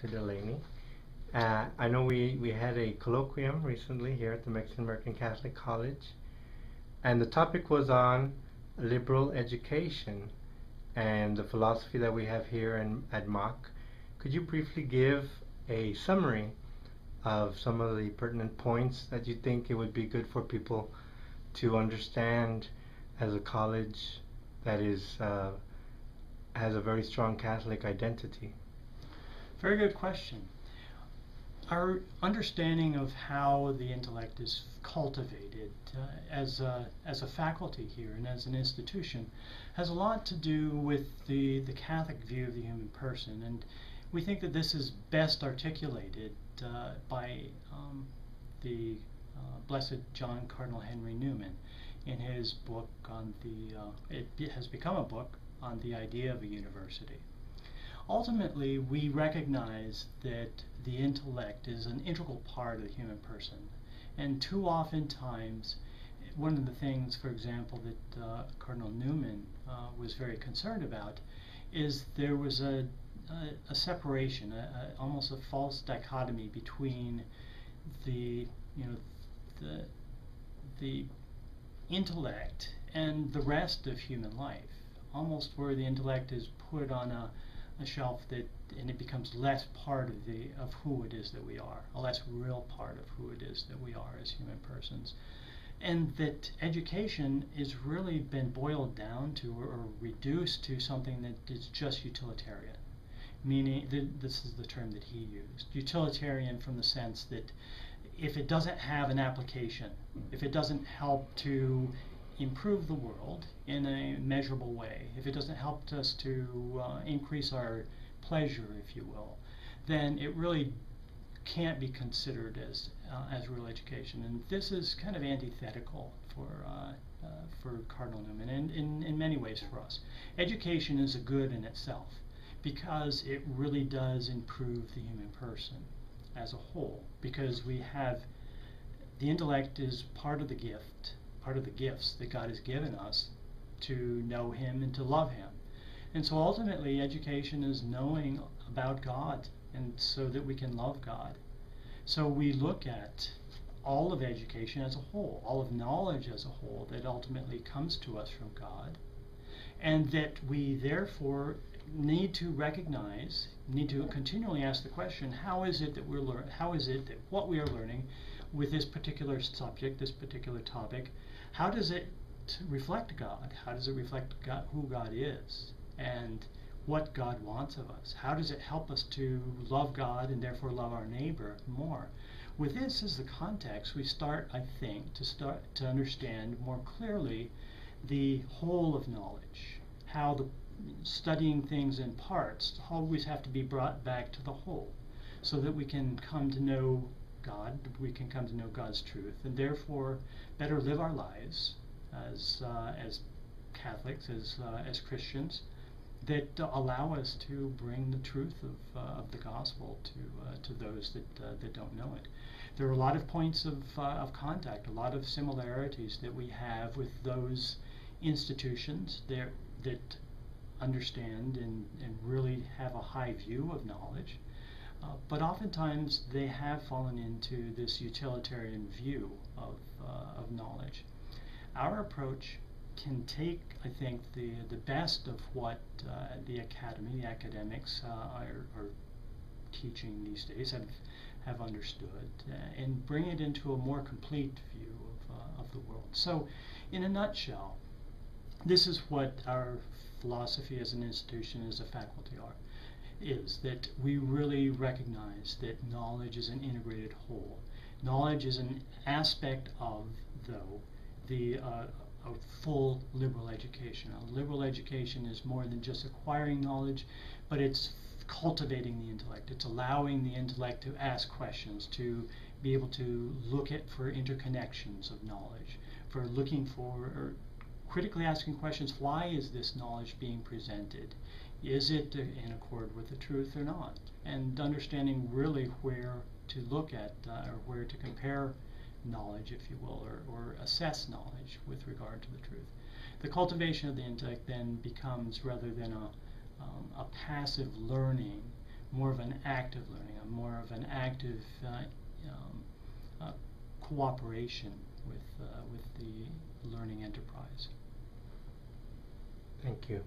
Dr. Delaney. I know we had a colloquium recently here at the Mexican American Catholic College, and the topic was on liberal education and the philosophy that we have here at MACC. Could you briefly give a summary of some of the pertinent points that you think it would be good for people to understand as a college that has a very strong Catholic identity? Very good question. Our understanding of how the intellect is cultivated as a faculty here and as an institution has a lot to do with the Catholic view of the human person, and we think that this is best articulated by the Blessed John Cardinal Henry Newman in his book on it has become a book on the idea of a university. Ultimately, we recognize that the intellect is an integral part of the human person, and too often times, one of the things, for example, that Cardinal Newman was very concerned about is there was a separation, almost a false dichotomy between the intellect and the rest of human life, almost where the intellect is put on a shelf and it becomes less part of who it is that we are, a less real part of who it is that we are as human persons. And that education has really been boiled down to or reduced to something that is just utilitarian, meaning this is the term that he used, utilitarian from the sense that if it doesn't have an application, if it doesn't help to improve the world in a measurable way, if it doesn't help us to increase our pleasure, if you will, then it really can't be considered as real education. And this is kind of antithetical for Cardinal Newman, and in many ways for us. Education is a good in itself because it really does improve the human person as a whole, because we have the intellect is part of the gift, part of the gifts that God has given us to know Him and to love Him. And so ultimately education is knowing about God, and so that we can love God. So we look at all of education as a whole, all of knowledge as a whole that ultimately comes to us from God, and that we therefore need to recognize, need to continually ask the question, how is it that what we are learning with this particular subject, this particular topic, how does it reflect God? How does it reflect God, who God is, and what God wants of us? How does it help us to love God and therefore love our neighbor more? With this as the context, we start, I think, to understand more clearly the whole of knowledge, how the studying things in parts always have to be brought back to the whole, so that we can come to know God, we can come to know God's truth, and therefore better live our lives as Catholics, as Christians, that allow us to bring the truth of the gospel to those that don't know it. There are a lot of points of contact, a lot of similarities that we have with those institutions that understand and really have a high view of knowledge, but oftentimes they have fallen into this utilitarian view of knowledge. Our approach can take, I think, the best of what the academy, the academics are teaching these days, have understood, and bring it into a more complete view of the world. So, in a nutshell, this is what our philosophy as an institution, as a faculty is that we really recognize that knowledge is an integrated whole. Knowledge is an aspect of, though, a full liberal education. A liberal education is more than just acquiring knowledge, but it's cultivating the intellect. It's allowing the intellect to ask questions, to be able to look for interconnections of knowledge, for looking for or critically asking questions, why is this knowledge being presented? Is it in accord with the truth or not? And understanding really where to look at or where to compare knowledge, if you will, or assess knowledge with regard to the truth. The cultivation of the intellect then becomes, rather than a passive learning, more of an active learning, more of an active cooperation with the learning enterprise. Thank you.